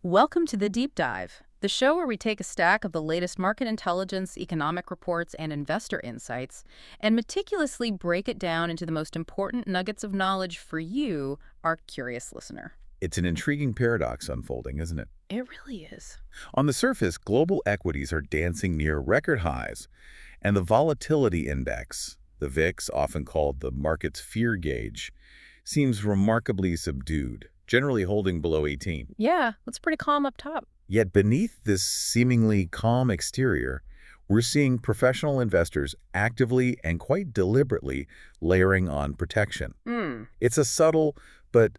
Welcome to the Deep Dive, the show where we take a stack of the latest market intelligence, economic reports, and investor insights and meticulously break it down into the most important nuggets of knowledge for you, our curious listener. It's an intriguing paradox unfolding, isn't it? It really is. On the surface, global equities are dancing near record highs, and the volatility index, the VIX, often called the market's fear gauge, seems remarkably subdued, generally holding below 18. Yeah, it's pretty calm up top. Yet beneath this seemingly calm exterior, we're seeing professional investors actively and quite deliberately layering on protection. It's a subtle but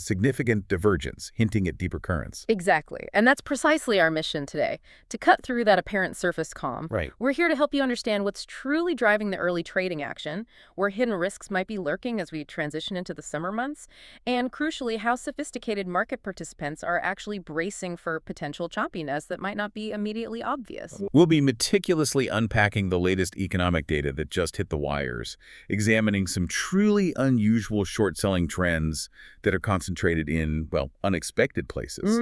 significant divergence, hinting at deeper currents. Exactly. And that's precisely our mission today, to cut through that apparent surface calm. Right. We're here to help you understand what's truly driving the early trading action, where hidden risks might be lurking as we transition into the summer months, and crucially, how sophisticated market participants are actually bracing for potential choppiness that might not be immediately obvious. We'll be meticulously unpacking the latest economic data that just hit the wires, examining some truly unusual short-selling trends that are concentrated in, well, unexpected places.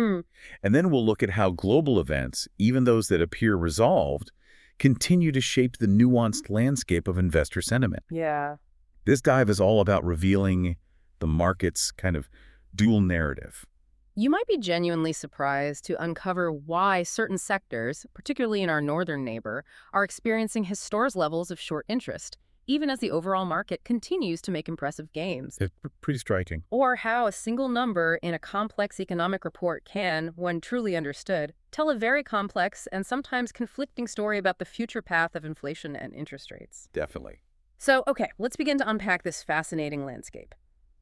And then we'll look at how global events, even those that appear resolved, continue to shape the nuanced landscape of investor sentiment. Yeah. This dive is all about revealing the market's kind of dual narrative. You might be genuinely surprised to uncover why certain sectors, particularly in our northern neighbor, are experiencing historic levels of short interest, even as the overall market continues to make impressive gains. It's pretty striking. Or how a single number in a complex economic report can, when truly understood, tell a very complex and sometimes conflicting story about the future path of inflation and interest rates. Definitely. So, okay, let's begin to unpack this fascinating landscape.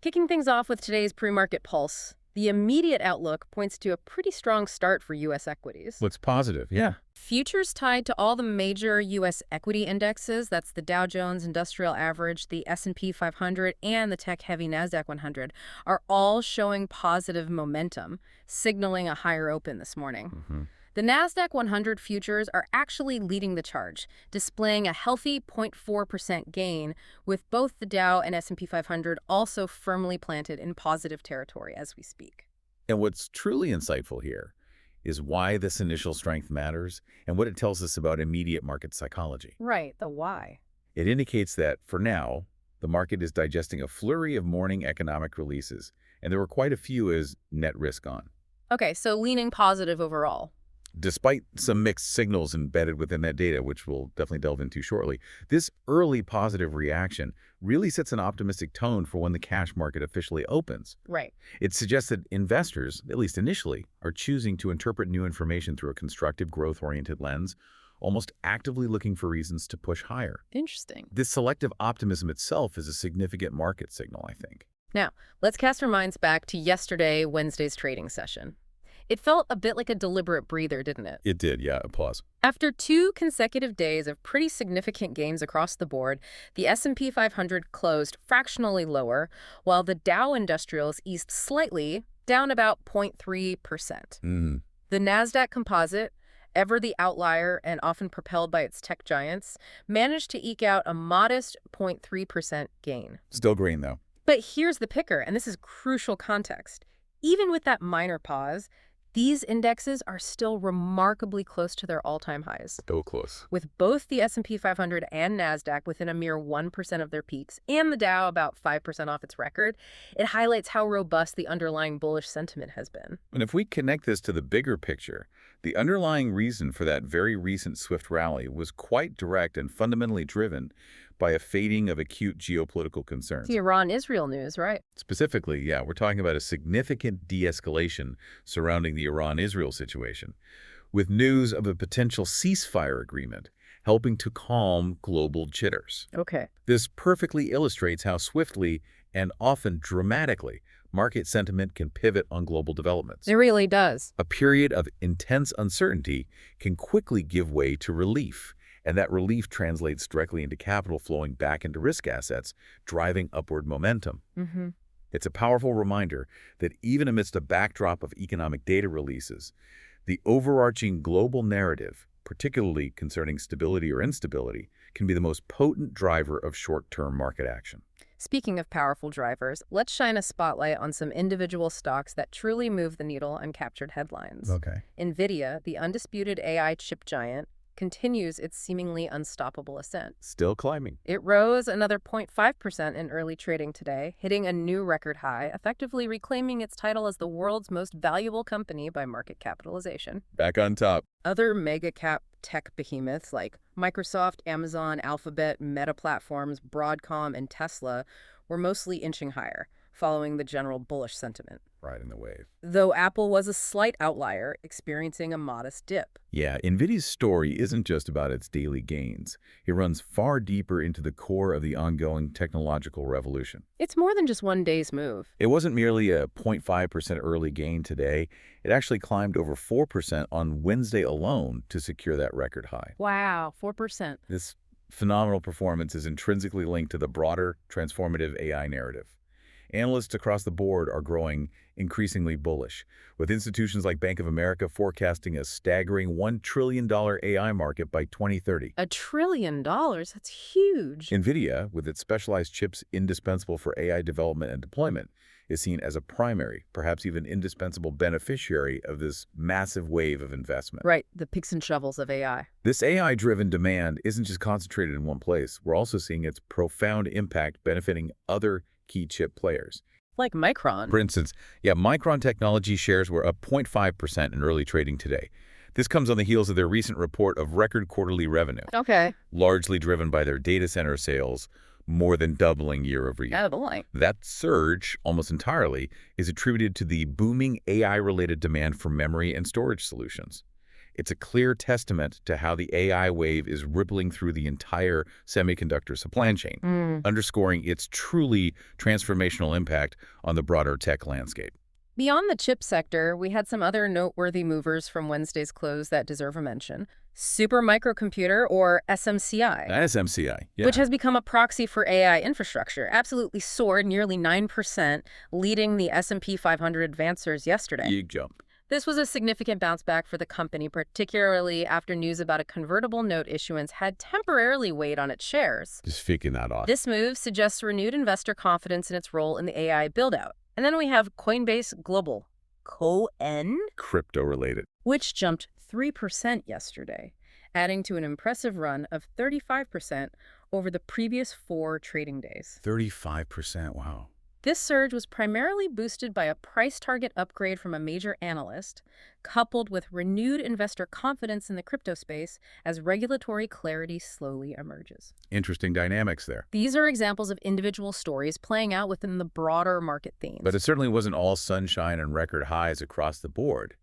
Kicking things off with today's pre-market pulse, the immediate outlook points to a pretty strong start for U.S. equities. Looks positive, yeah. Futures tied to all the major U.S. equity indexes, that's the Dow Jones Industrial Average, the S&P 500, and the tech-heavy Nasdaq 100, are all showing positive momentum, signaling a higher open this morning. The Nasdaq 100 futures are actually leading the charge, displaying a healthy 0.4% gain, with both the Dow and S&P 500 also firmly planted in positive territory as we speak. And what's truly insightful here is why this initial strength matters and what it tells us about immediate market psychology. Right, the why. It indicates that, for now, the market is digesting a flurry of morning economic releases, and there were quite a few as net risk on. Okay, so leaning positive overall. Despite some mixed signals embedded within that data, which we'll definitely delve into shortly, this early positive reaction really sets an optimistic tone for when the cash market officially opens. Right. It suggests that investors, at least initially, are choosing to interpret new information through a constructive, growth-oriented lens, almost actively looking for reasons to push higher. Interesting. This selective optimism itself is a significant market signal, I think. Now, let's cast our minds back to Wednesday's trading session. It felt a bit like a deliberate breather, didn't it? It did, yeah, applause. After 2 consecutive days of pretty significant gains across the board, the S&P 500 closed fractionally lower, while the Dow Industrials eased slightly, down about 0.3%. The Nasdaq Composite, ever the outlier and often propelled by its tech giants, managed to eke out a modest 0.3% gain. Still green, though. But here's the picker, and this is crucial context. Even with that minor pause, these indexes are still remarkably close to their all-time highs, Still close. with both the S&P 500 and Nasdaq within a mere 1% of their peaks, and the Dow about 5% off its record. It highlights how robust the underlying bullish sentiment has been. And if we connect this to the bigger picture, the underlying reason for that very recent swift rally was quite direct and fundamentally driven by a fading of acute geopolitical concerns. The Iran-Israel news, right? Specifically, yeah, we're talking about a significant de-escalation surrounding the Iran-Israel situation, with news of a potential ceasefire agreement helping to calm global jitters. Okay. This perfectly illustrates how swiftly and often dramatically market sentiment can pivot on global developments. It really does. A period of intense uncertainty can quickly give way to relief, and that relief translates directly into capital flowing back into risk assets, driving upward momentum. It's a powerful reminder that even amidst a backdrop of economic data releases, the overarching global narrative, particularly concerning stability or instability, can be the most potent driver of short-term market action. Speaking of powerful drivers, let's shine a spotlight on some individual stocks that truly moved the needle and captured headlines. Okay. Nvidia, the undisputed AI chip giant, continues its seemingly unstoppable ascent. Still climbing. It rose another 0.5% in early trading today, hitting a new record high, effectively reclaiming its title as the world's most valuable company by market capitalization. Back on top. Other mega-cap tech behemoths like Microsoft, Amazon, Alphabet, Meta Platforms, Broadcom, and Tesla were mostly inching higher, following the general bullish sentiment. Riding the wave. Though Apple was a slight outlier, experiencing a modest dip. Yeah, Nvidia's story isn't just about its daily gains. It runs far deeper into the core of the ongoing technological revolution. It's more than just one day's move. It wasn't merely a 0.5% early gain today. It actually climbed over 4% on Wednesday alone to secure that record high. Wow, 4%. This phenomenal performance is intrinsically linked to the broader transformative AI narrative. Analysts across the board are growing increasingly bullish, with institutions like Bank of America forecasting a staggering $1 trillion AI market by 2030. $1 trillion? That's huge. Nvidia, with its specialized chips indispensable for AI development and deployment, is seen as a primary, perhaps even indispensable beneficiary of this massive wave of investment. Right, the picks and shovels of AI. This AI-driven demand isn't just concentrated in one place. We're also seeing its profound impact benefiting other key chip players. Like Micron. For instance, Micron Technology shares were up 0.5% in early trading today. This comes on the heels of their recent report of record quarterly revenue, Okay. largely driven by their data center sales, more than doubling year over year. Boy. That surge, almost entirely, is attributed to the booming AI-related demand for memory and storage solutions. It's a clear testament to how the AI wave is rippling through the entire semiconductor supply chain, underscoring its truly transformational impact on the broader tech landscape. Beyond the chip sector, we had some other noteworthy movers from Wednesday's close that deserve a mention. Super Microcomputer, or SMCI, SMCI, which has become a proxy for AI infrastructure, absolutely soared nearly 9%, leading the S&P 500 advancers yesterday. Big jump. This was a significant bounce back for the company, particularly after news about a convertible note issuance had temporarily weighed on its shares. Just faking that off. This move suggests renewed investor confidence in its role in the AI build-out. And then we have Coinbase Global, Crypto-related. which jumped 3% yesterday, adding to an impressive run of 35% over the previous 4 trading days. 35%, wow. This surge was primarily boosted by a price target upgrade from a major analyst, coupled with renewed investor confidence in the crypto space as regulatory clarity slowly emerges. Interesting dynamics there. These are examples of individual stories playing out within the broader market themes. But it certainly wasn't all sunshine and record highs across the board.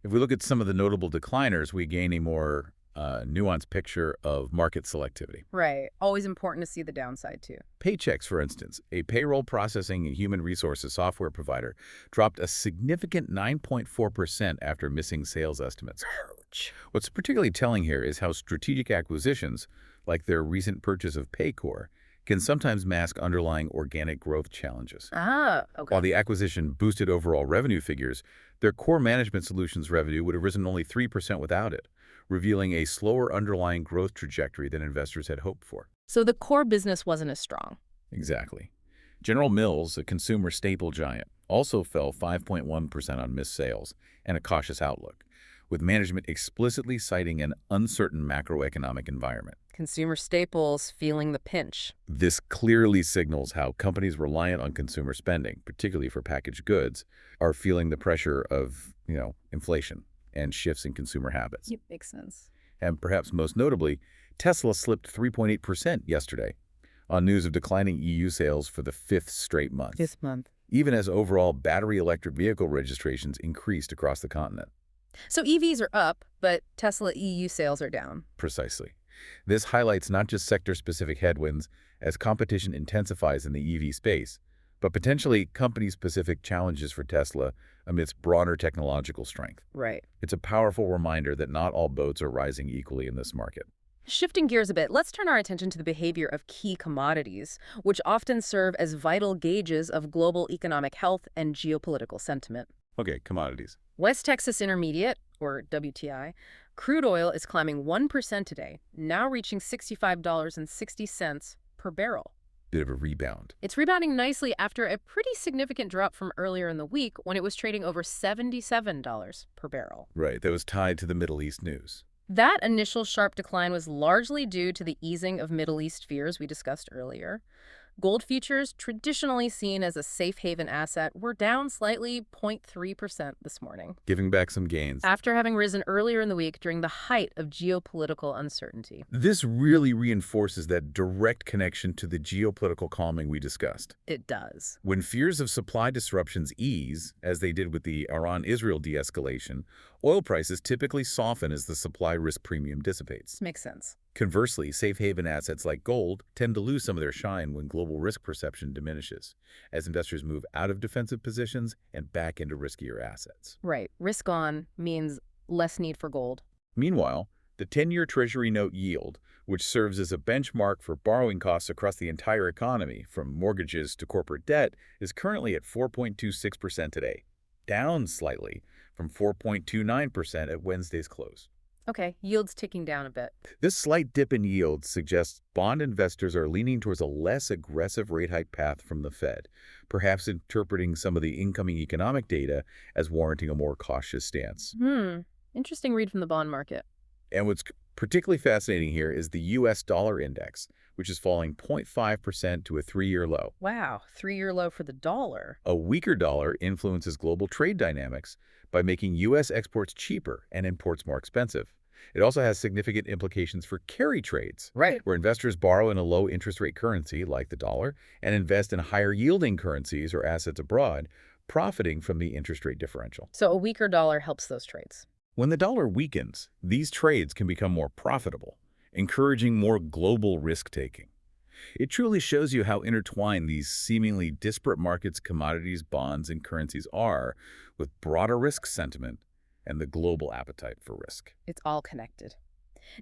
If we look at some of the notable decliners, we gain a more nuanced picture of market selectivity. Right. Always important to see the downside, too. Paychex, for instance, a payroll processing and human resources software provider, dropped a significant 9.4% after missing sales estimates. Ouch. What's particularly telling here is how strategic acquisitions, like their recent purchase of Paycor, can sometimes mask underlying organic growth challenges. Okay. While the acquisition boosted overall revenue figures, their core management solutions revenue would have risen only 3% without it, revealing a slower underlying growth trajectory than investors had hoped for. So the core business wasn't as strong. Exactly. General Mills, a consumer staple giant, also fell 5.1% on missed sales and a cautious outlook, with management explicitly citing an uncertain macroeconomic environment. Consumer staples feeling the pinch. This clearly signals how companies reliant on consumer spending, particularly for packaged goods, are feeling the pressure of, inflation and shifts in consumer habits. Yep, makes sense. And perhaps most notably, Tesla slipped 3.8% yesterday on news of declining EU sales for the 5th straight month. This month. Even as overall battery electric vehicle registrations increased across the continent. So EVs are up, but Tesla EU sales are down. Precisely. This highlights not just sector-specific headwinds as competition intensifies in the EV space, but potentially company-specific challenges for Tesla amidst broader technological strength. Right. It's a powerful reminder that not all boats are rising equally in this market. Shifting gears a bit, let's turn our attention to the behavior of key commodities, which often serve as vital gauges of global economic health and geopolitical sentiment. Okay, commodities. West Texas Intermediate, or WTI, crude oil is climbing 1% today, now reaching $65.60 per barrel. bit of a rebound. It's rebounding nicely after a pretty significant drop from earlier in the week when it was trading over $77 per barrel. Right, that was tied to the Middle East news. That initial sharp decline was largely due to the easing of Middle East fears we discussed earlier. Gold futures, traditionally seen as a safe haven asset, were down slightly 0.3% this morning, Giving back some gains. after having risen earlier in the week during the height of geopolitical uncertainty. This really reinforces that direct connection to the geopolitical calming we discussed. It does. When fears of supply disruptions ease, as they did with the Iran-Israel de-escalation, oil prices typically soften as the supply risk premium dissipates. Makes sense. Conversely, safe haven assets like gold tend to lose some of their shine when global risk perception diminishes, as investors move out of defensive positions and back into riskier assets. Right. Risk on means less need for gold. Meanwhile, the 10-year Treasury note yield, which serves as a benchmark for borrowing costs across the entire economy, from mortgages to corporate debt, is currently at 4.26% today, down slightly from 4.29% at Wednesday's close. Okay, yields ticking down a bit. This slight dip in yield suggests bond investors are leaning towards a less aggressive rate hike path from the Fed, perhaps interpreting some of the incoming economic data as warranting a more cautious stance. Interesting read from the bond market. And what's particularly fascinating here is the U.S. dollar index, which is falling 0.5% to a 3-year low. Wow, 3-year low for the dollar. A weaker dollar influences global trade dynamics by making U.S. exports cheaper and imports more expensive. It also has significant implications for carry trades, Right. where investors borrow in a low interest rate currency like the dollar and invest in higher yielding currencies or assets abroad, profiting from the interest rate differential. So a weaker dollar helps those trades. When the dollar weakens, these trades can become more profitable, encouraging more global risk-taking. It truly shows you how intertwined these seemingly disparate markets, commodities, bonds, and currencies are with broader risk sentiment and the global appetite for risk. It's all connected.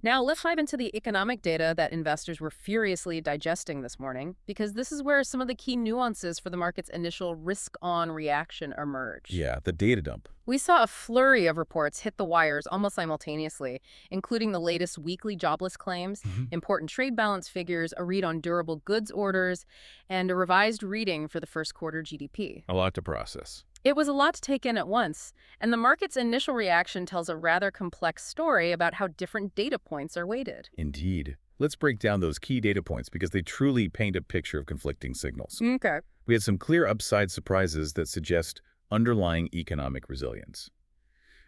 Now, let's dive into the economic data that investors were furiously digesting this morning, because this is where some of the key nuances for the market's initial risk-on reaction emerge. Yeah, the data dump. We saw a flurry of reports hit the wires almost simultaneously, including the latest weekly jobless claims, important trade balance figures, a read on durable goods orders, and a revised reading for the first quarter GDP. A lot to process. It was a lot to take in at once, and the market's initial reaction tells a rather complex story about how different data points are weighted. Indeed. Let's break down those key data points because they truly paint a picture of conflicting signals. Okay. We had some clear upside surprises that suggest underlying economic resilience.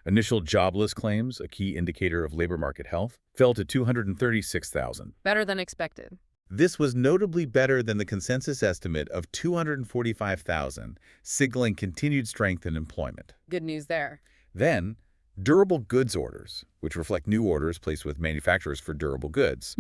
Initial jobless claims, a key indicator of labor market health, fell to 236,000. Better than expected. This was notably better than the consensus estimate of 245,000, signaling continued strength in employment. Good news there. Then, durable goods orders, which reflect new orders placed with manufacturers for durable goods,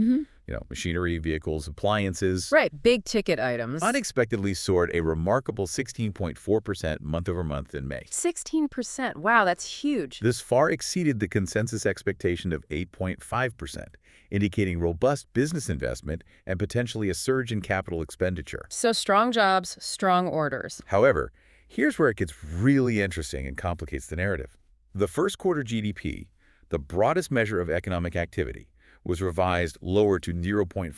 machinery, vehicles, appliances, Right, big ticket items. unexpectedly soared a remarkable 16.4% month-over-month in May. 16%. Wow, that's huge. This far exceeded the consensus expectation of 8.5%, indicating robust business investment and potentially a surge in capital expenditure. So strong jobs, strong orders. However, here's where it gets really interesting and complicates the narrative. The first quarter GDP, the broadest measure of economic activity, was revised lower to 0.5%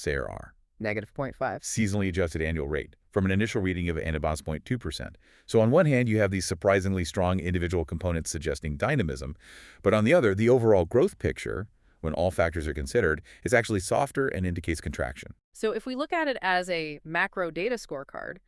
CAR, Negative 0.5. seasonally adjusted annual rate, from an initial reading of about 0.2%. So on one hand, you have these surprisingly strong individual components suggesting dynamism, but on the other, the overall growth picture, when all factors are considered, is actually softer and indicates contraction. So if we look at it as a macro data scorecard,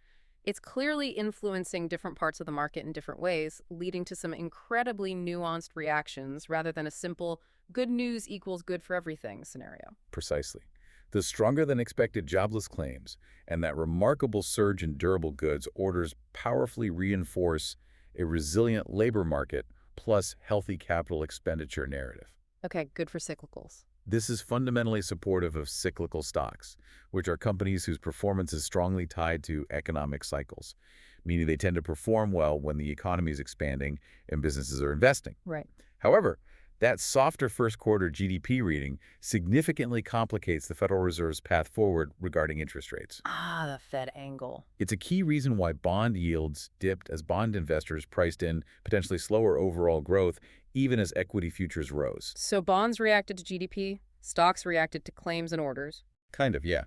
it's clearly influencing different parts of the market in different ways, leading to some incredibly nuanced reactions rather than a simple good news equals good for everything scenario. Precisely. The stronger-than-expected jobless claims and that remarkable surge in durable goods orders powerfully reinforce a resilient labor market plus healthy capital expenditure narrative. Okay, good for cyclicals. This is fundamentally supportive of cyclical stocks, which are companies whose performance is strongly tied to economic cycles, meaning they tend to perform well when the economy is expanding and businesses are investing. Right. However, that softer first quarter GDP reading significantly complicates the Federal Reserve's path forward regarding interest rates. Ah, the Fed angle. It's a key reason why bond yields dipped as bond investors priced in potentially slower overall growth even as equity futures rose. So bonds reacted to GDP, stocks reacted to claims and orders. Kind of, yeah.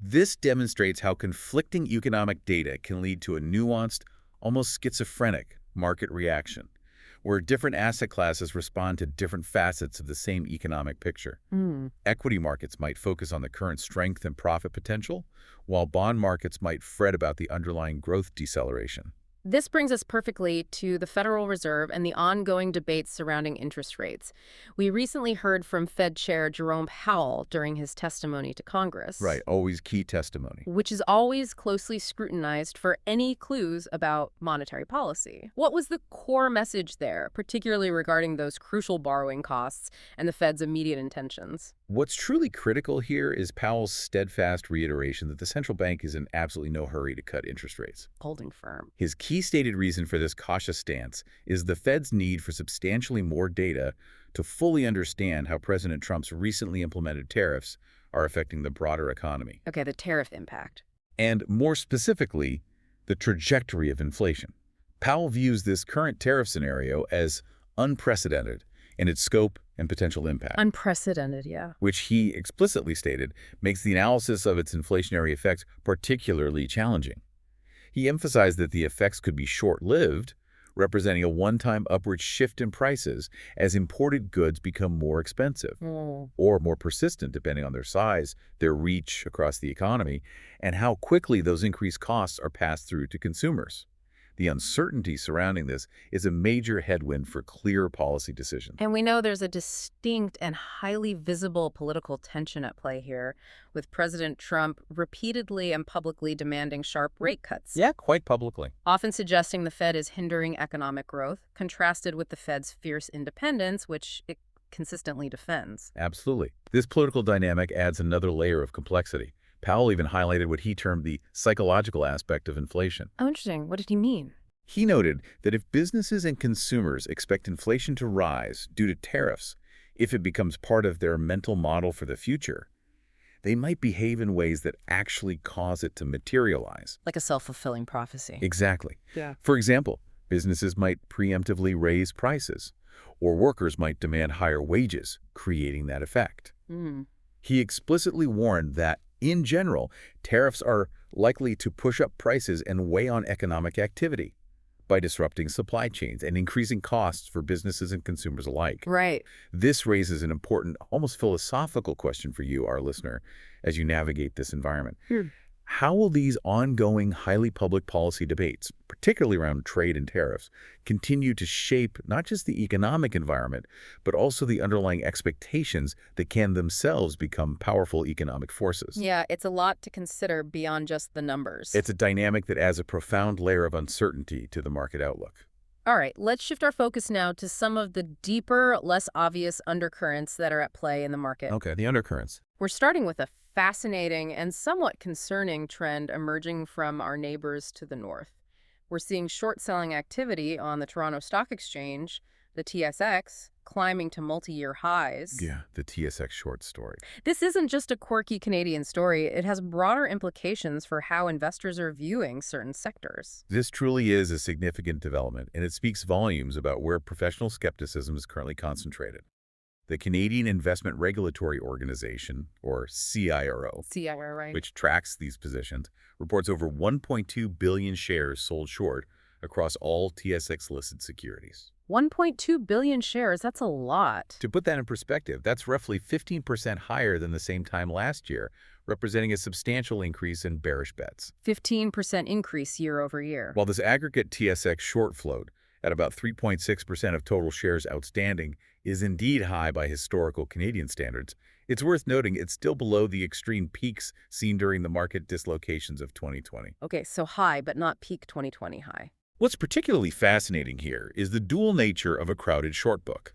This demonstrates how conflicting economic data can lead to a nuanced, almost schizophrenic market reaction, where different asset classes respond to different facets of the same economic picture. Hmm. Equity markets might focus on the current strength and profit potential, while bond markets might fret about the underlying growth deceleration. This brings us perfectly to the Federal Reserve and the ongoing debates surrounding interest rates. We recently heard from Fed Chair Jerome Powell during his testimony to Congress, Right, always key testimony. which is always closely scrutinized for any clues about monetary policy. What was the core message there, particularly regarding those crucial borrowing costs and the Fed's immediate intentions? What's truly critical here is Powell's steadfast reiteration that the central bank is in absolutely no hurry to cut interest rates. Holding firm. His key stated reason for this cautious stance is the Fed's need for substantially more data to fully understand how President Trump's recently implemented tariffs are affecting the broader economy. Okay, the tariff impact. And more specifically, the trajectory of inflation. Powell views this current tariff scenario as unprecedented in its scope and potential impact, Unprecedented, yeah. which he explicitly stated makes the analysis of its inflationary effects particularly challenging. He emphasized that the effects could be short-lived, representing a one-time upward shift in prices as imported goods become more expensive, or more persistent depending on their size, their reach across the economy, and how quickly those increased costs are passed through to consumers. The uncertainty surrounding this is a major headwind for clear policy decisions. And we know there's a distinct and highly visible political tension at play here, with President Trump repeatedly and publicly demanding sharp rate cuts, Yeah, quite publicly. often suggesting the Fed is hindering economic growth, contrasted with the Fed's fierce independence, which it consistently defends. Absolutely. This political dynamic adds another layer of complexity. Powell even highlighted what he termed the psychological aspect of inflation. Oh, interesting. What did he mean? He noted that if businesses and consumers expect inflation to rise due to tariffs, if it becomes part of their mental model for the future, they might behave in ways that actually cause it to materialize. Like a self-fulfilling prophecy. Exactly. Yeah. For example, businesses might preemptively raise prices, or workers might demand higher wages, creating that effect. Mm. He explicitly warned that, in general, tariffs are likely to push up prices and weigh on economic activity by disrupting supply chains and increasing costs for businesses and consumers alike. Right. This raises an important, almost philosophical question for you, our listener, as you navigate this environment. How will these ongoing, highly public policy debates, particularly around trade and tariffs, continue to shape not just the economic environment, but also the underlying expectations that can themselves become powerful economic forces? Yeah, it's a lot to consider beyond just the numbers. It's a dynamic that adds a profound layer of uncertainty to the market outlook. All right, let's shift our focus now to some of the deeper, less obvious undercurrents that are at play in the market. Okay, the undercurrents. We're starting with a fascinating and somewhat concerning trend emerging from our neighbors to the north. We're seeing short-selling activity on the Toronto Stock Exchange, the TSX, climbing to multi-year highs. Yeah, the TSX short story. This isn't just a quirky Canadian story. It has broader implications for how investors are viewing certain sectors. This truly is a significant development, and it speaks volumes about where professional skepticism is currently concentrated. The Canadian Investment Regulatory Organization, or CIRO, Right. which tracks these positions, reports over 1.2 billion shares sold short across all TSX-listed securities. 1.2 billion shares, that's a lot. To put that in perspective, that's roughly 15% higher than the same time last year, representing a substantial increase in bearish bets. 15% increase year over year. While this aggregate TSX short float, at about 3.6% of total shares outstanding, is indeed high by historical Canadian standards, it's worth noting it's still below the extreme peaks seen during the market dislocations of 2020. Okay, so high, but not peak 2020 high. What's particularly fascinating here is the dual nature of a crowded short book.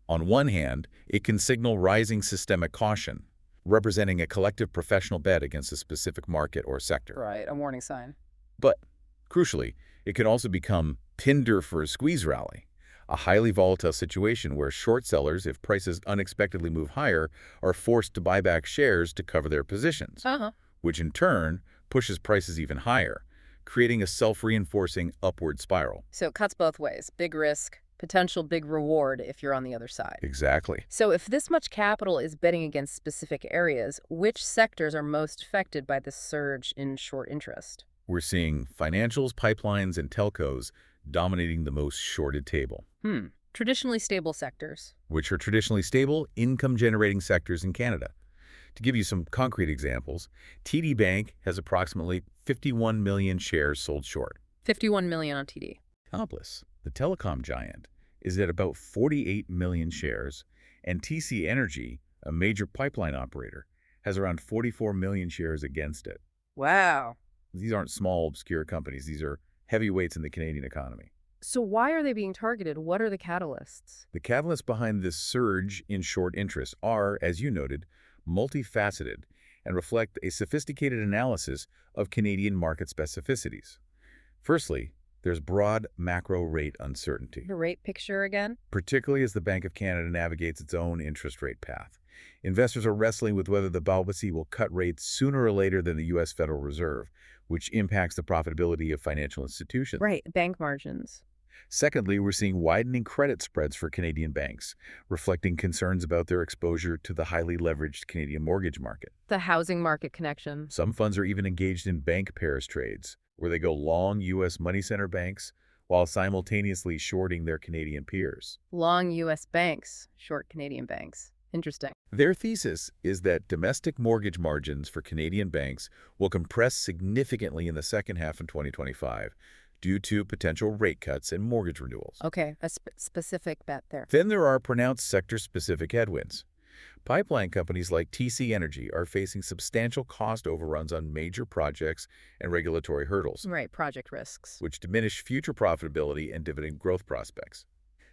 On one hand, it can signal rising systemic caution, representing a collective professional bet against a specific market or sector. Right, a warning sign. But, crucially, it can also become tinder for a squeeze rally, a highly volatile situation where short sellers, if prices unexpectedly move higher, are forced to buy back shares to cover their positions, which in turn pushes prices even higher, creating a self-reinforcing upward spiral. So it cuts both ways. Big risk, Potential big reward if you're on the other side. Exactly. So if this much capital is betting against specific areas, which sectors are most affected by this surge in short interest? We're seeing financials, pipelines, and telcos dominating the most shorted table, Traditionally stable sectors. which are traditionally stable, income-generating sectors in Canada. To give you some concrete examples, TD Bank has approximately 51 million shares sold short. 51 million on TD. Accomplice, the telecom giant, is at about 48 million shares, and TC Energy, a major pipeline operator, has around 44 million shares against it. Wow. These aren't small, obscure companies. These are heavyweights in the Canadian economy. So why are they being targeted? What are the catalysts? The catalysts behind this surge in short interest are, as you noted, multifaceted and reflect a sophisticated analysis of Canadian market specificities. Firstly, there's broad macro rate uncertainty, The rate picture again? particularly as the Bank of Canada navigates its own interest rate path. Investors are wrestling with whether the BOC will cut rates sooner or later than the U.S. Federal Reserve, which impacts the profitability of financial institutions. Right, bank margins. Secondly, we're seeing widening credit spreads for Canadian banks, reflecting concerns about their exposure to the highly leveraged Canadian mortgage market. The housing market connection. Some funds are even engaged in bank pairs trades, where they go long U.S. money center banks while simultaneously shorting their Canadian peers. Long U.S. banks, short Canadian banks. Interesting. Their thesis is that domestic mortgage margins for Canadian banks will compress significantly in the second half of 2025 due to potential rate cuts and mortgage renewals. Okay, a specific bet there. Then there are pronounced sector-specific headwinds. Pipeline companies like TC Energy are facing substantial cost overruns on major projects and regulatory hurdles, Right, project risks. which diminish future profitability and dividend growth prospects.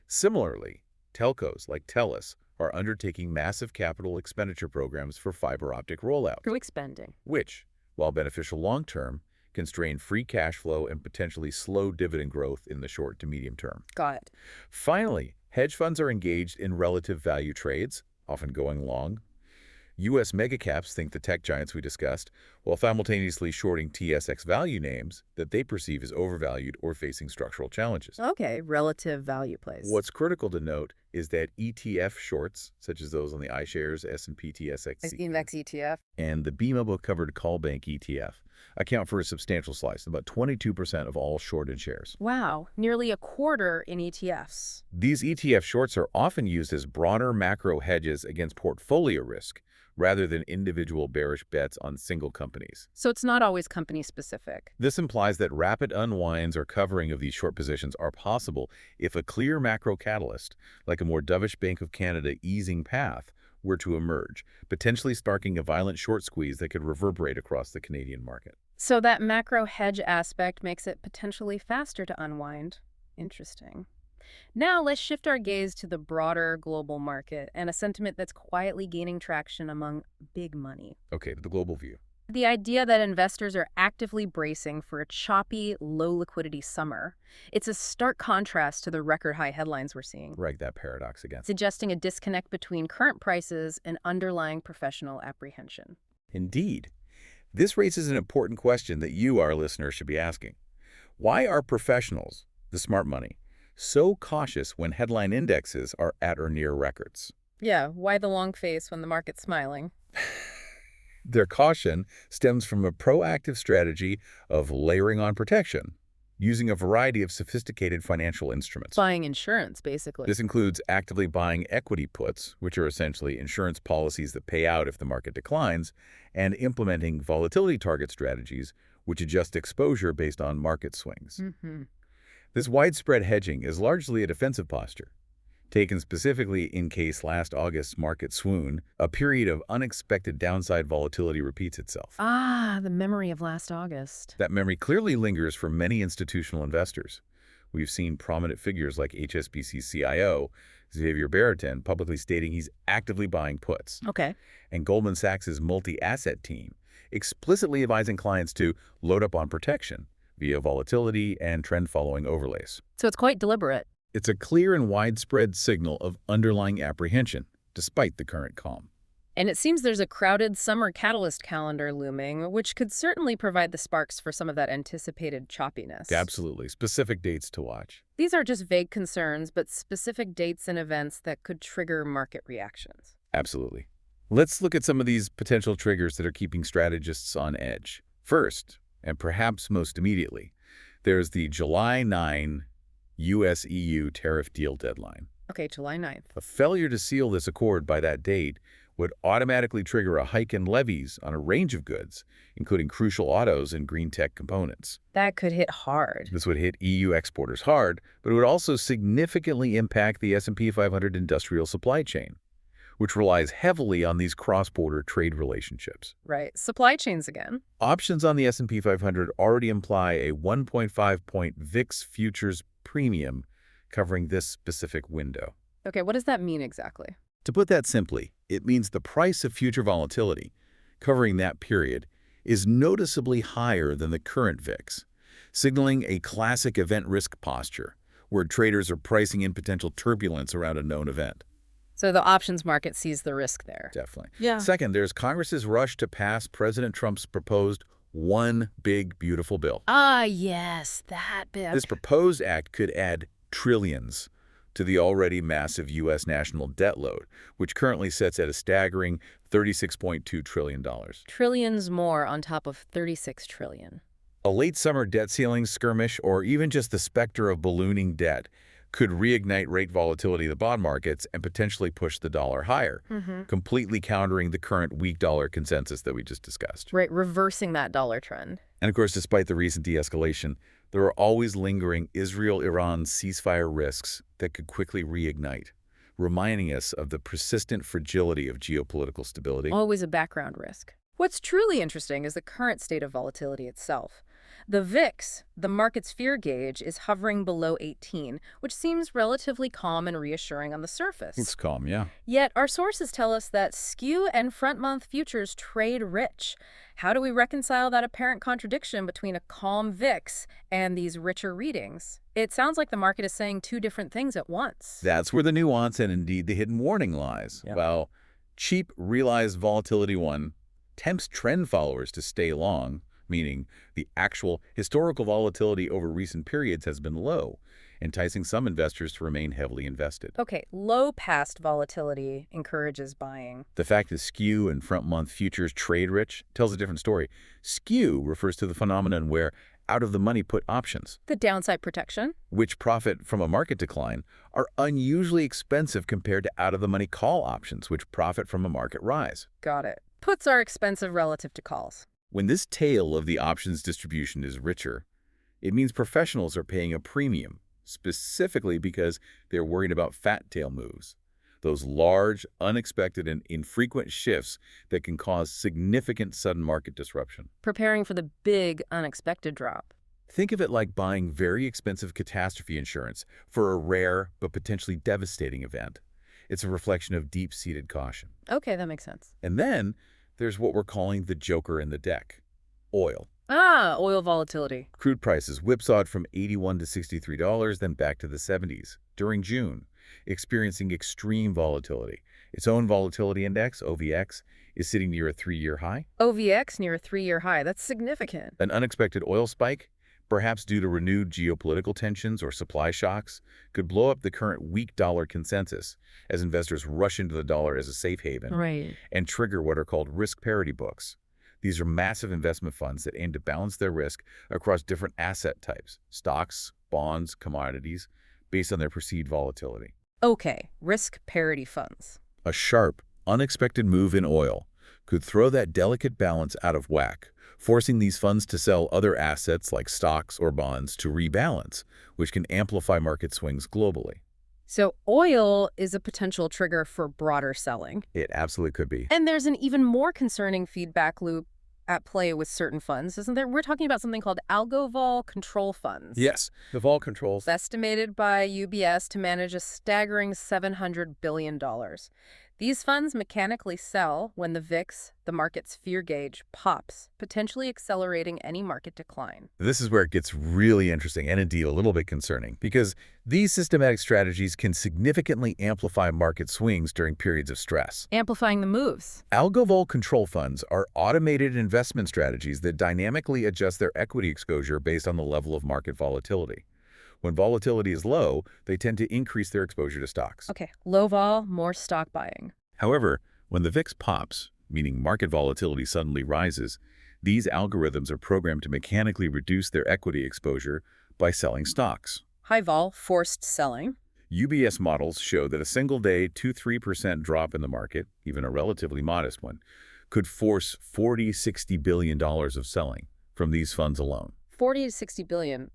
Similarly, telcos like TELUS are undertaking massive capital expenditure programs for fiber optic rollout, Through expending. which, while beneficial long-term, can strain free cash flow and potentially slow dividend growth in the short to medium term. Got it. Finally, hedge funds are engaged in relative value trades, often going long. U.S. megacaps think the tech giants we discussed, while simultaneously shorting TSX value names that they perceive as overvalued or facing structural challenges. Okay, relative value plays. What's critical to note is that ETF shorts, such as those on the iShares S&P TSX Index ETF? and the BMO covered call bank ETF, account for a substantial slice, about 22% of all shorted shares. Wow, nearly a quarter in ETFs. These ETF shorts are often used as broader macro hedges against portfolio risk, rather than individual bearish bets on single companies. So it's not always company specific. This implies that rapid unwinds or covering of these short positions are possible if a clear macro catalyst, like a more dovish Bank of Canada easing path, were to emerge, potentially sparking a violent short squeeze that could reverberate across the Canadian market. So that macro hedge aspect makes it potentially faster to unwind. Interesting. Now let's shift our gaze to the broader global market and a sentiment that's quietly gaining traction among big money. Okay, the global view. The idea that investors are actively bracing for a choppy, low-liquidity summer. It's a stark contrast to the record-high headlines we're seeing, Right, that paradox again. suggesting a disconnect between current prices and underlying professional apprehension. Indeed. This raises an important question that you, our listeners, should be asking. Why are professionals, the smart money, so cautious when headline indexes are at or near records? Yeah, why the long face when the market's smiling? Their caution stems from a proactive strategy of layering on protection, using a variety of sophisticated financial instruments. Buying insurance, basically. This includes actively buying equity puts, which are essentially insurance policies that pay out if the market declines, and implementing volatility target strategies, which adjust exposure based on market swings. This widespread hedging is largely a defensive posture, taken specifically in case last August's market swoon, a period of unexpected downside volatility, repeats itself. Ah, the memory of last August. That memory clearly lingers for many institutional investors. We've seen prominent figures like HSBC's CIO, Xavier Berretin, publicly stating he's actively buying puts, Okay. and Goldman Sachs' multi-asset team explicitly advising clients to load up on protection via volatility and trend-following overlays. So it's quite deliberate. It's a clear and widespread signal of underlying apprehension, despite the current calm. And it seems there's a crowded summer catalyst calendar looming, which could certainly provide the sparks for some of that anticipated choppiness. Absolutely. Specific dates to watch. These are just vague concerns, but specific dates and events that could trigger market reactions. Absolutely. Let's look at some of these potential triggers that are keeping strategists on edge. First, and perhaps most immediately, there's the July 9 US-EU tariff deal deadline. Okay, July 9th. A failure to seal this accord by that date would automatically trigger a hike in levies on a range of goods, including crucial autos and green tech components. That could hit hard. This would hit EU exporters hard, but it would also significantly impact the S&P 500 industrial supply chain, which relies heavily on these cross-border trade relationships. Right. Supply chains again. Options on the S&P 500 already imply a 1.5-point VIX futures premium covering this specific window. Okay, what does that mean exactly? To put that simply, it means the price of future volatility, covering that period, is noticeably higher than the current VIX, signaling a classic event risk posture, where traders are pricing in potential turbulence around a known event. So the options market sees the risk there. Definitely. Yeah. Second, there's Congress's rush to pass President Trump's proposed One Big Beautiful Bill. Ah, yes, that bit. This proposed act could add trillions to the already massive U.S. national debt load, which currently sits at a staggering $36.2 trillion. Trillions more on top of 36 trillion. A late summer debt ceiling skirmish, or even just the specter of ballooning debt, could reignite rate volatility in the bond markets and potentially push the dollar higher, completely countering the current weak dollar consensus that we just discussed. Right, reversing that dollar trend. And of course, despite the recent de-escalation, there are always lingering Israel-Iran ceasefire risks that could quickly reignite, reminding us of the persistent fragility of geopolitical stability. Always a background risk. What's truly interesting is the current state of volatility itself. The VIX, the market's fear gauge, is hovering below 18, which seems relatively calm and reassuring on the surface. It's calm, yeah. Yet our sources tell us that skew and front-month futures trade rich. How do we reconcile that apparent contradiction between a calm VIX and these richer readings? It sounds like the market is saying two different things at once. That's where the nuance and indeed the hidden warning lies. Yeah. While cheap realized volatility one tempts trend followers to stay long, meaning the actual historical volatility over recent periods has been low, enticing some investors to remain heavily invested. Okay, low past volatility encourages buying. The fact that skew and front-month futures trade rich tells a different story. Skew refers to the phenomenon where out-of-the-money put options, The downside protection? which profit from a market decline, are unusually expensive compared to out-of-the-money call options, which profit from a market rise. Got it. Puts are expensive relative to calls. When this tail of the options distribution is richer, it means professionals are paying a premium, specifically because they're worried about fat tail moves, those large, unexpected, and infrequent shifts that can cause significant sudden market disruption. Preparing for the big, unexpected drop. Think of it like buying very expensive catastrophe insurance for a rare but potentially devastating event. It's a reflection of deep-seated caution. Okay, that makes sense. And then there's what we're calling the joker in the deck, oil. Ah, oil volatility. Crude prices whipsawed from $81 to $63, then back to the 70s during June, experiencing extreme volatility. Its own volatility index, OVX, is sitting near a 3-year high. OVX near a 3-year high. That's significant. An unexpected oil spike, perhaps due to renewed geopolitical tensions or supply shocks, could blow up the current weak dollar consensus as investors rush into the dollar as a safe haven Right. and trigger what are called risk parity books. These are massive investment funds that aim to balance their risk across different asset types, stocks, bonds, commodities, based on their perceived volatility. Okay, risk parity funds. A sharp, unexpected move in oil could throw that delicate balance out of whack, forcing these funds to sell other assets like stocks or bonds to rebalance, which can amplify market swings globally. So oil is a potential trigger for broader selling. It absolutely could be. And there's an even more concerning feedback loop at play with certain funds, isn't there? We're talking about something called algo vol control funds. Yes, the vol controls. Estimated by UBS to manage a staggering $700 billion. These funds mechanically sell when the VIX, the market's fear gauge, pops, potentially accelerating any market decline. This is where it gets really interesting and indeed a little bit concerning, because these systematic strategies can significantly amplify market swings during periods of stress. Amplifying the moves. Algo-vol control funds are automated investment strategies that dynamically adjust their equity exposure based on the level of market volatility. When volatility is low, they tend to increase their exposure to stocks. Okay, low vol, more stock buying. However, when the VIX pops, meaning market volatility suddenly rises, these algorithms are programmed to mechanically reduce their equity exposure by selling stocks. High vol, forced selling. UBS models show that a single-day 2–3% drop in the market, even a relatively modest one, could force $40–60 billion of selling from these funds alone. 40 to 60 billion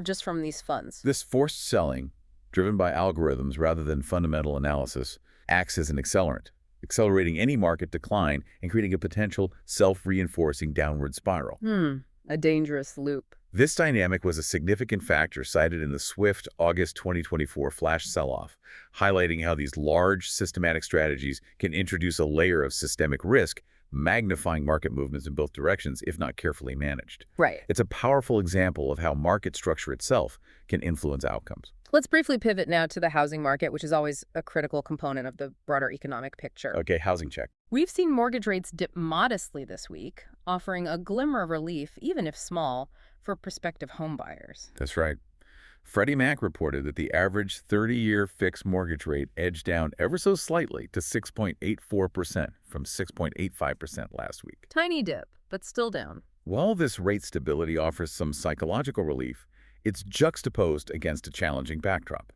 just from these funds. This forced selling, driven by algorithms rather than fundamental analysis, acts as an accelerant, accelerating any market decline and creating a potential self-reinforcing downward spiral. A dangerous loop. This dynamic was a significant factor cited in the swift August 2024 flash sell-off, highlighting how these large systematic strategies can introduce a layer of systemic risk, magnifying market movements in both directions if not carefully managed. Right. It's a powerful example of how market structure itself can influence outcomes. Let's briefly pivot now to the housing market, which is always a critical component of the broader economic picture. Okay, housing check. We've seen mortgage rates dip modestly this week, offering a glimmer of relief, even if small, for prospective homebuyers. That's right. Freddie Mac reported that the average 30-year fixed mortgage rate edged down ever so slightly to 6.84% from 6.85% last week. Tiny dip, but still down. While this rate stability offers some psychological relief, it's juxtaposed against a challenging backdrop.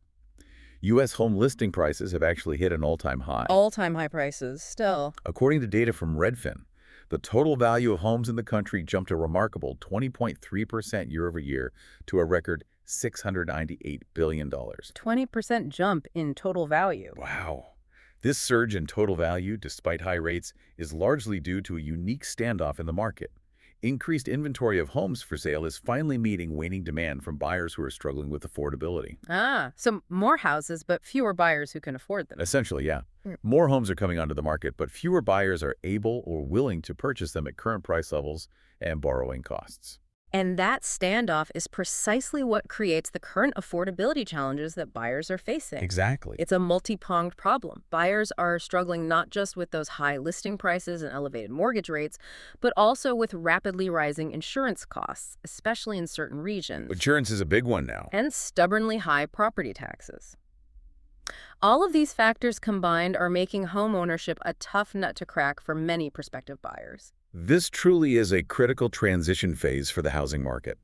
U.S. home listing prices have actually hit an all-time high. All-time high prices, still. According to data from Redfin, the total value of homes in the country jumped a remarkable 20.3% year-over-year to a record $698 billion. 20% jump in total value. Wow. This surge in total value, despite high rates, is largely due to a unique standoff in the market. Increased inventory of homes for sale is finally meeting waning demand from buyers who are struggling with affordability. So more houses, but fewer buyers who can afford them. Essentially, yeah. More homes are coming onto the market, but fewer buyers are able or willing to purchase them at current price levels and borrowing costs. And that standoff is precisely what creates the current affordability challenges that buyers are facing. Exactly. It's a multi-pronged problem. Buyers are struggling not just with those high listing prices and elevated mortgage rates, but also with rapidly rising insurance costs, especially in certain regions. Insurance is a big one now. And stubbornly high property taxes. All of these factors combined are making home ownership a tough nut to crack for many prospective buyers. This truly is a critical transition phase for the housing market.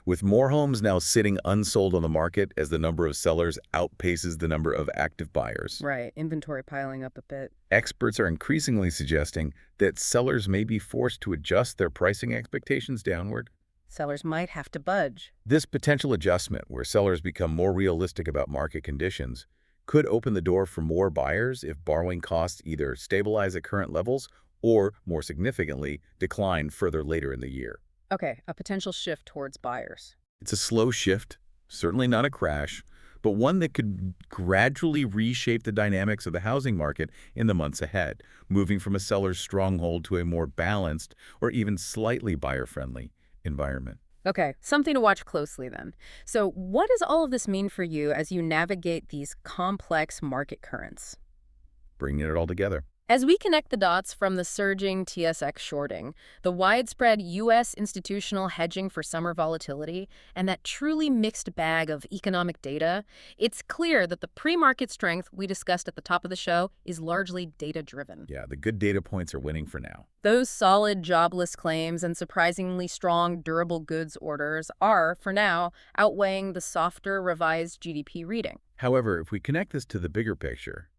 With more homes now sitting unsold on the market as the number of sellers outpaces the number of active buyers. Right, inventory piling up a bit. Experts are increasingly suggesting that sellers may be forced to adjust their pricing expectations downward. Sellers might have to budge. This potential adjustment, where sellers become more realistic about market conditions, could open the door for more buyers if borrowing costs either stabilize at current levels or, more significantly, decline further later in the year. Okay, a potential shift towards buyers. It's a slow shift, certainly not a crash, but one that could gradually reshape the dynamics of the housing market in the months ahead, moving from a seller's stronghold to a more balanced or even slightly buyer-friendly environment. Okay, something to watch closely then. So what does all of this mean for you as you navigate these complex market currents? Bringing it all together. As we connect the dots from the surging TSX shorting, the widespread U.S. institutional hedging for summer volatility, and that truly mixed bag of economic data, it's clear that the pre-market strength we discussed at the top of the show is largely data-driven. Yeah, the good data points are winning for now. Those solid jobless claims and surprisingly strong durable goods orders are, for now, outweighing the softer revised GDP reading. However, if we connect this to the bigger picture,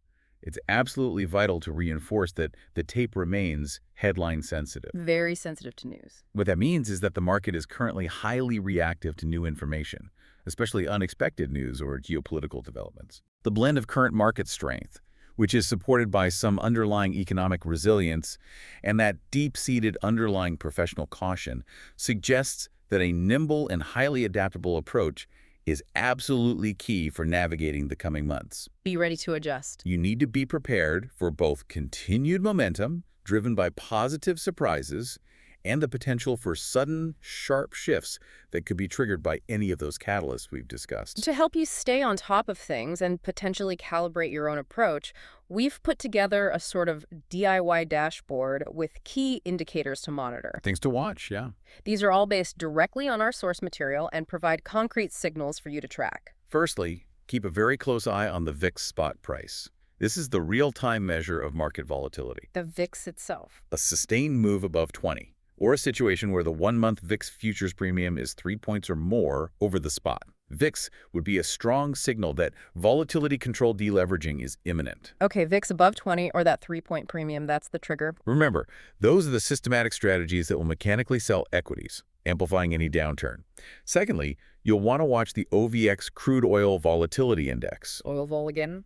it's absolutely vital to reinforce that the tape remains headline sensitive. Very sensitive to news. What that means is that the market is currently highly reactive to new information, especially unexpected news or geopolitical developments. The blend of current market strength, which is supported by some underlying economic resilience, and that deep-seated underlying professional caution, suggests that a nimble and highly adaptable approach is absolutely key for navigating the coming months. Be ready to adjust. You need to be prepared for both continued momentum, driven by positive surprises, and the potential for sudden, sharp shifts that could be triggered by any of those catalysts we've discussed. To help you stay on top of things and potentially calibrate your own approach, we've put together a sort of DIY dashboard with key indicators to monitor. Things to watch, yeah. These are all based directly on our source material and provide concrete signals for you to track. Firstly, keep a very close eye on the VIX spot price. This is the real-time measure of market volatility. The VIX itself. A sustained move above 20, or a situation where the one-month VIX futures premium is 3 points or more over the spot. VIX would be a strong signal that volatility-controlled deleveraging is imminent. Okay, VIX above 20 or that 3-point premium, that's the trigger. Remember, those are the systematic strategies that will mechanically sell equities, amplifying any downturn. Secondly, you'll want to watch the OVX Crude Oil Volatility Index. Oil vol again?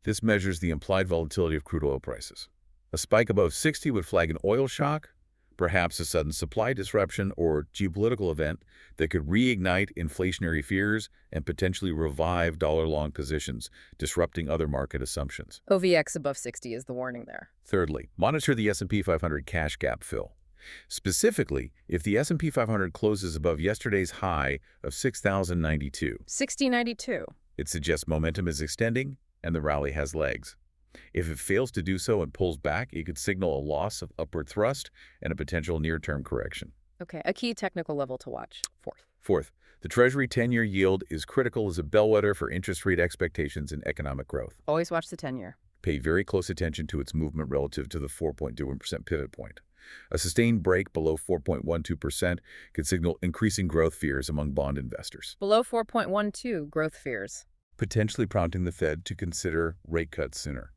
This measures the implied volatility of crude oil prices. A spike above 60 would flag an oil shock, perhaps a sudden supply disruption or geopolitical event that could reignite inflationary fears and potentially revive dollar-long positions, disrupting other market assumptions. OVX above 60 is the warning there. Thirdly, monitor the S&P 500 cash gap fill. Specifically, if the S&P 500 closes above yesterday's high of 6,092, 6092. it suggests momentum is extending and the rally has legs. If it fails to do so and pulls back, it could signal a loss of upward thrust and a potential near-term correction. Okay, a key technical level to watch. Fourth, the Treasury 10-year yield is critical as a bellwether for interest rate expectations and economic growth. Always watch the 10-year. Pay very close attention to its movement relative to the 4.21% pivot point. A sustained break below 4.12% could signal increasing growth fears among bond investors, Below 4.12, growth fears. potentially prompting the Fed to consider rate cuts sooner.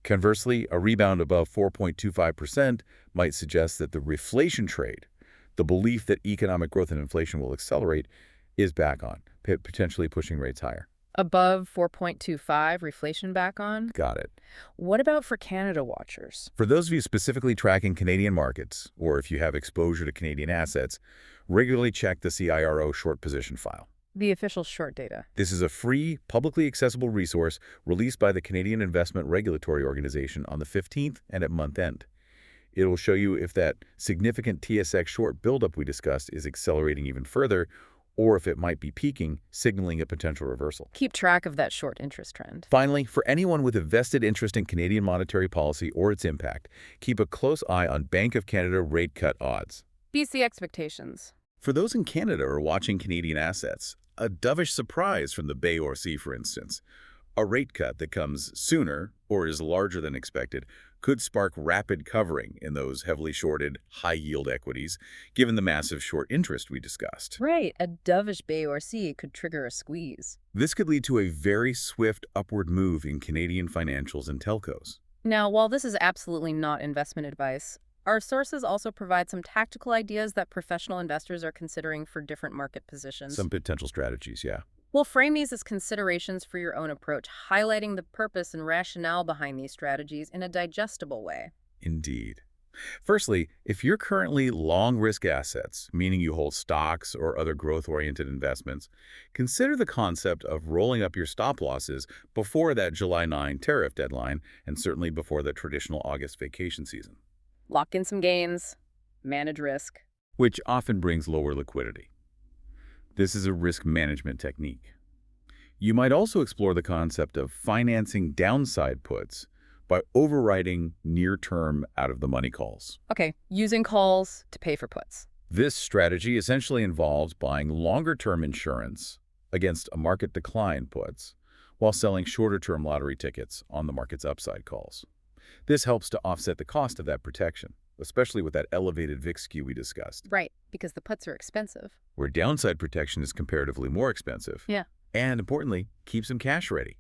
Conversely, a rebound above 4.25% might suggest that the reflation trade, the belief that economic growth and inflation will accelerate, is back on, potentially pushing rates higher. Above 4.25, reflation back on. Got it. What about for Canada watchers? For those of you specifically tracking Canadian markets, or if you have exposure to Canadian assets, regularly check the CIRO short position file. The official short data. This is a free, publicly accessible resource released by the Canadian Investment Regulatory Organization on the 15th and at month end. It will show you if that significant TSX short buildup we discussed is accelerating even further, or if it might be peaking, signaling a potential reversal. Keep track of that short interest trend. Finally, for anyone with a vested interest in Canadian monetary policy or its impact, keep a close eye on Bank of Canada rate cut odds. BC expectations. For those in Canada or watching Canadian assets, a dovish surprise from the Bay or Sea, for instance. A rate cut that comes sooner or is larger than expected could spark rapid covering in those heavily shorted, high-yield equities, given the massive short interest we discussed. Right, a dovish Bay or C could trigger a squeeze. This could lead to a very swift upward move in Canadian financials and telcos. Now, while this is absolutely not investment advice, our sources also provide some tactical ideas that professional investors are considering for different market positions. Some potential strategies, yeah. We'll frame these as considerations for your own approach, highlighting the purpose and rationale behind these strategies in a digestible way. Indeed. Firstly, if you're currently long-risk assets, meaning you hold stocks or other growth-oriented investments, consider the concept of rolling up your stop losses before that July 9 tariff deadline and certainly before the traditional August vacation season, Lock in some gains, manage risk. which often brings lower liquidity. This is a risk management technique. You might also explore the concept of financing downside puts by overriding near-term out-of-the-money calls. Okay, using calls to pay for puts. This strategy essentially involves buying longer-term insurance against a market decline puts while selling shorter-term lottery tickets on the market's upside calls. This helps to offset the cost of that protection, especially with that elevated VIX skew we discussed, Right, because the puts are expensive. where downside protection is comparatively more expensive. Yeah. And importantly, keep some cash ready.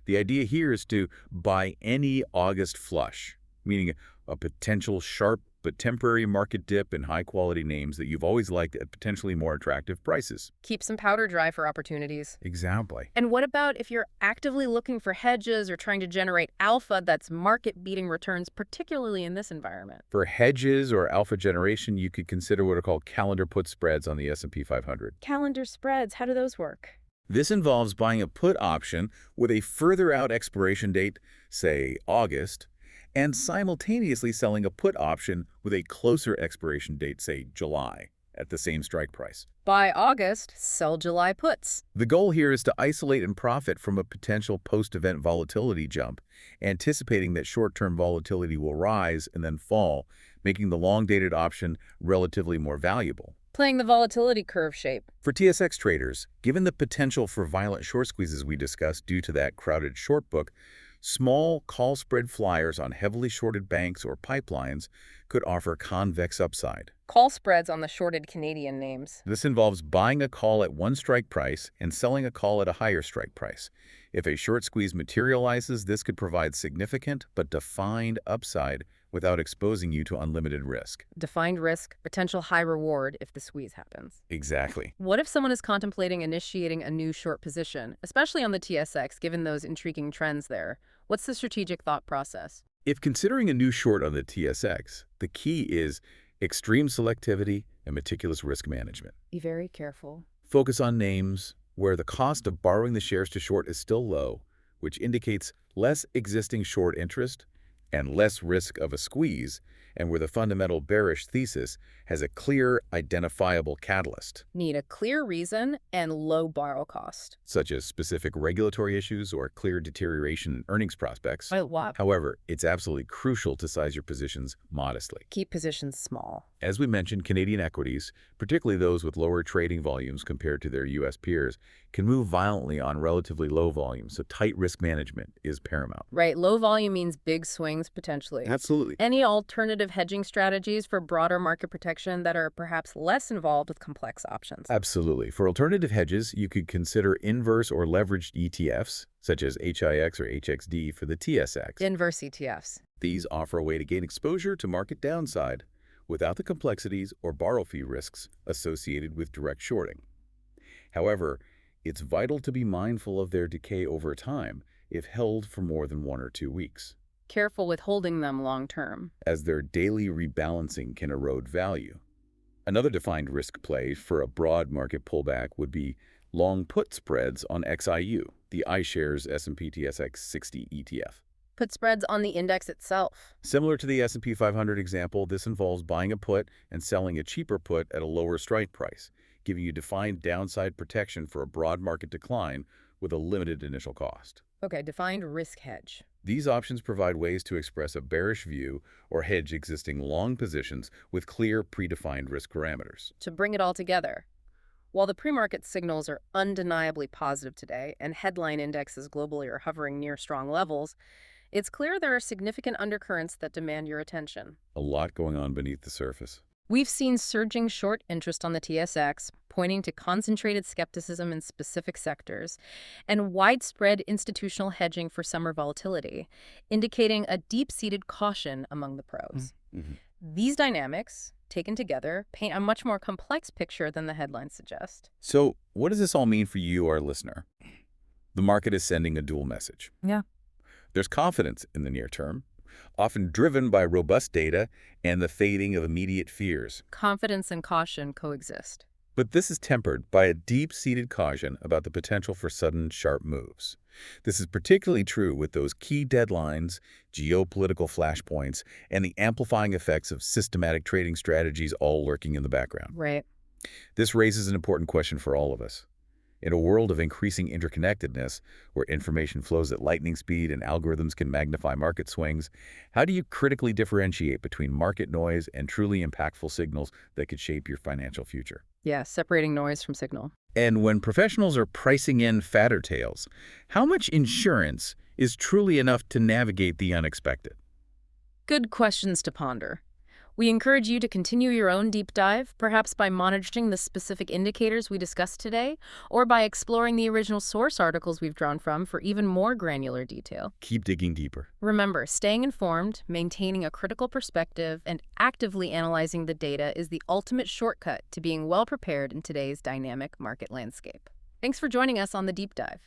The idea here is to buy any August flush, meaning a potential sharp but temporary market dip in high-quality names that you've always liked at potentially more attractive prices. Keep some powder dry for opportunities. Exactly. And what about if you're actively looking for hedges or trying to generate alpha that's market-beating returns, particularly in this environment? For hedges or alpha generation, you could consider what are called calendar put spreads on the S&P 500. Calendar spreads, how do those work? This involves buying a put option with a further out expiration date, say August, and simultaneously selling a put option with a closer expiration date, say July, at the same strike price. Buy August, sell July puts. The goal here is to isolate and profit from a potential post-event volatility jump, anticipating that short-term volatility will rise and then fall, making the long-dated option relatively more valuable. Playing the volatility curve shape. For TSX traders, given the potential for violent short squeezes we discussed due to that crowded short book, small call spread flyers on heavily shorted banks or pipelines could offer convex upside. Call spreads on the shorted Canadian names. This involves buying a call at one strike price and selling a call at a higher strike price. If a short squeeze materializes, this could provide significant but defined upside without exposing you to unlimited risk. Defined risk, potential high reward if the squeeze happens. Exactly. What if someone is contemplating initiating a new short position, especially on the TSX, given those intriguing trends there? What's the strategic thought process? If considering a new short on the TSX, the key is extreme selectivity and meticulous risk management. Be very careful. Focus on names where the cost of borrowing the shares to short is still low, which indicates less existing short interest and less risk of a squeeze, and where the fundamental bearish thesis has a clear, identifiable catalyst, Need a clear reason and low borrow cost. such as specific regulatory issues or clear deterioration in earnings prospects. What? However, it's absolutely crucial to size your positions modestly. Keep positions small. As we mentioned, Canadian equities, particularly those with lower trading volumes compared to their U.S. peers, can move violently on relatively low volumes, so tight risk management is paramount. Right, low volume means big swings potentially. Absolutely. Any alternative hedging strategies for broader market protection that are perhaps less involved with complex options? Absolutely. For alternative hedges, you could consider inverse or leveraged ETFs, such as HIX or HXD for the TSX. Inverse ETFs. These offer a way to gain exposure to market downside without the complexities or borrow fee risks associated with direct shorting. However, it's vital to be mindful of their decay over time if held for more than 1 or 2 weeks, Careful with holding them long term. as their daily rebalancing can erode value. Another defined risk play for a broad market pullback would be long put spreads on XIU, the iShares S&P TSX 60 ETF. Put spreads on the index itself. Similar to the S&P 500 example, this involves buying a put and selling a cheaper put at a lower strike price, giving you defined downside protection for a broad market decline with a limited initial cost. Okay, defined risk hedge. These options provide ways to express a bearish view or hedge existing long positions with clear, predefined risk parameters. To bring it all together, while the pre-market signals are undeniably positive today and headline indexes globally are hovering near strong levels, it's clear there are significant undercurrents that demand your attention. A lot going on beneath the surface. We've seen surging short interest on the TSX, pointing to concentrated skepticism in specific sectors, and widespread institutional hedging for summer volatility, indicating a deep-seated caution among the pros. These dynamics, taken together, paint a much more complex picture than the headlines suggest. So, what does this all mean for you, our listener? The market is sending a dual message. Yeah. There's confidence in the near term, often driven by robust data and the fading of immediate fears. Confidence and caution coexist. But this is tempered by a deep-seated caution about the potential for sudden, sharp moves. This is particularly true with those key deadlines, geopolitical flashpoints, and the amplifying effects of systematic trading strategies all lurking in the background. Right. This raises an important question for all of us. In a world of increasing interconnectedness, where information flows at lightning speed and algorithms can magnify market swings, how do you critically differentiate between market noise and truly impactful signals that could shape your financial future? Yeah, separating noise from signal. And when professionals are pricing in fatter tails, how much insurance is truly enough to navigate the unexpected? Good questions to ponder. We encourage you to continue your own deep dive, perhaps by monitoring the specific indicators we discussed today, or by exploring the original source articles we've drawn from for even more granular detail. Keep digging deeper. Remember, staying informed, maintaining a critical perspective, and actively analyzing the data is the ultimate shortcut to being well prepared in today's dynamic market landscape. Thanks for joining us on the Deep Dive.